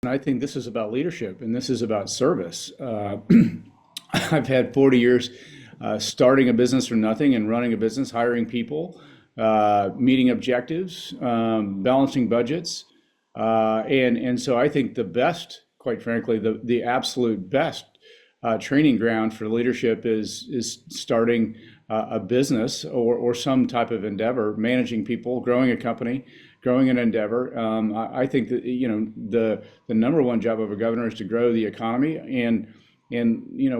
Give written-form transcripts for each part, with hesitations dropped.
And I think this is about leadership and this is about service. I've had 40 years starting a business from nothing and running a business, hiring people, meeting objectives, balancing budgets. And so I think the best, quite frankly, the absolute best training ground for leadership is starting a business or some type of endeavor, managing people, growing a company, growing an endeavor. I think that the number one job of a governor is to grow the economy, and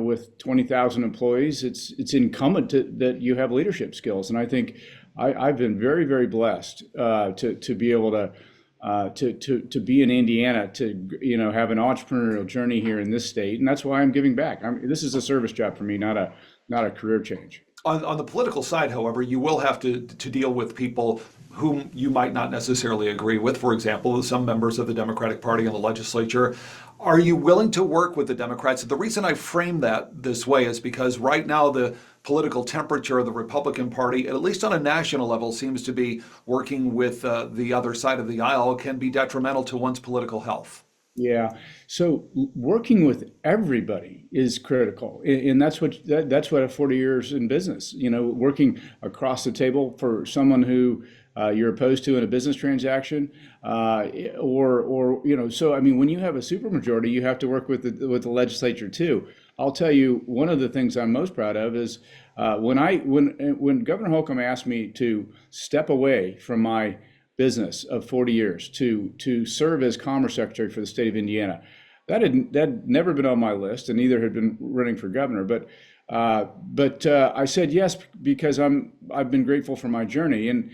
with 20,000 employees, it's incumbent that you have leadership skills. And I think I've been very, very blessed to be able to be in Indiana, to have an entrepreneurial journey here in this state, and that's why I'm giving back. This is a service job for me, not a career change. On the political side, however, you will have to deal with people whom you might not necessarily agree with. For example, some members of the Democratic Party in the legislature. Are you willing to work with the Democrats? The reason I frame that this way is because right now the political temperature of the Republican Party, at least on a national level, seems to be working with the other side of the aisle can be detrimental to one's political health. Yeah. So working with everybody is critical, and that's what 40 years in business. Working across the table for someone who you're opposed to in a business transaction, or So I mean, when you have a supermajority, you have to work with the legislature too. I'll tell you, one of the things I'm most proud of is when Governor Holcomb asked me to step away from my business of 40 years to serve as Commerce Secretary for the state of Indiana. That had never been on my list, and neither had been running for governor. But I said yes because I've been grateful for my journey, and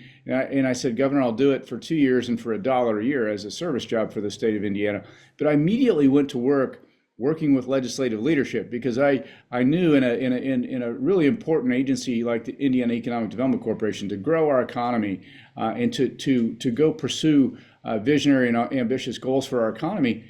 I said, Governor, I'll do it for 2 years and for $1 a year as a service job for the state of Indiana. But I immediately went to work working with legislative leadership, because I knew in a really important agency like the Indiana Economic Development Corporation, to grow our economy and to go pursue visionary and ambitious goals for our economy,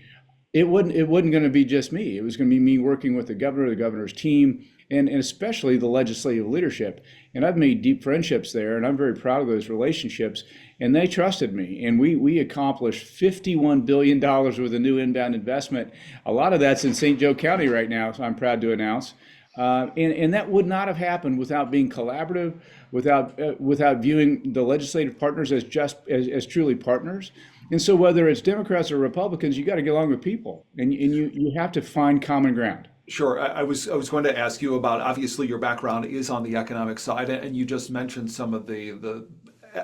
it wasn't going to be just me. It was going to be me working with the governor's team, and especially the legislative leadership. And I've made deep friendships there, and I'm very proud of those relationships. And they trusted me, and we accomplished $51 billion worth of new inbound investment. A lot of that's in St. Joe County right now, so I'm proud to announce. And that would not have happened without being collaborative, without viewing the legislative partners as truly partners. And so whether it's Democrats or Republicans, you got to get along with people, and you have to find common ground. Sure. I was going to ask you about, obviously your background is on the economic side, and you just mentioned some of the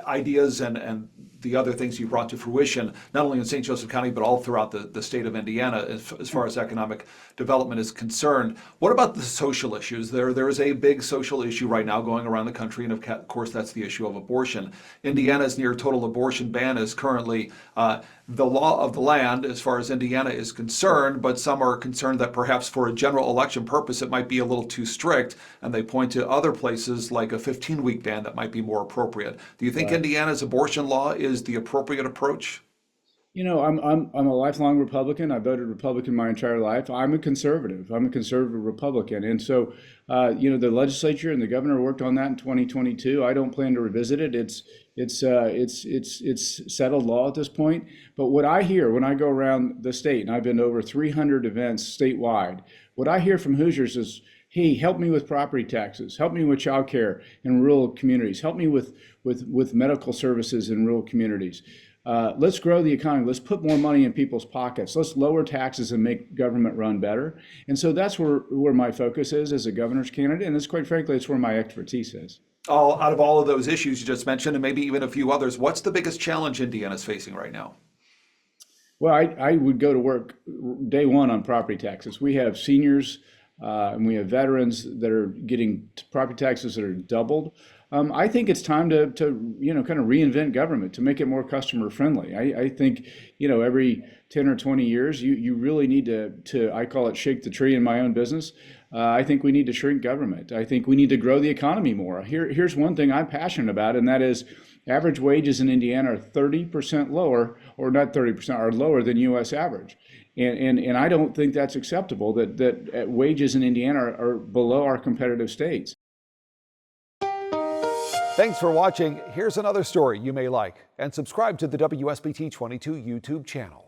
ideas and the other things you brought to fruition, not only in St. Joseph County, but all throughout the state of Indiana, as far as economic development is concerned. What about the social issues? There is a big social issue right now going around the country, and of course that's the issue of abortion. Indiana's near total abortion ban is currently the law of the land as far as Indiana is concerned, but some are concerned that perhaps for a general election purpose it might be a little too strict, and they point to other places like a 15-week ban that might be more appropriate. Do you think Indiana's abortion law is the appropriate approach? I'm a lifelong Republican. I voted Republican my entire life. I'm a conservative. I'm a conservative Republican, and so the legislature and the governor worked on that in 2022. I don't plan to revisit it. It's settled law at this point. But what I hear when I go around the state, and I've been to over 300 events statewide, what I hear from Hoosiers is, hey, help me with property taxes, help me with child care in rural communities, help me with medical services in rural communities. Let's grow the economy. Let's put more money in people's pockets. Let's lower taxes and make government run better. And so that's where my focus is as a governor's candidate. And it's quite frankly, it's where my expertise is. Out of all of those issues you just mentioned, and maybe even a few others, what's the biggest challenge Indiana's facing right now? Well, I would go to work day one on property taxes. We have seniors and we have veterans that are getting property taxes that are doubled. I think it's time to kind of reinvent government to make it more customer friendly. I think every 10 or 20 years you really need to I call it shake the tree in my own business. I think we need to shrink government. I think we need to grow the economy more. Here's one thing I'm passionate about, and that is average wages in Indiana are 30% lower, or not 30%, are lower than U.S. average. And I don't think that's acceptable, that wages in Indiana are below our competitive states. Thanks for watching. Here's another story you may like, and subscribe to the WSBT 22 YouTube channel.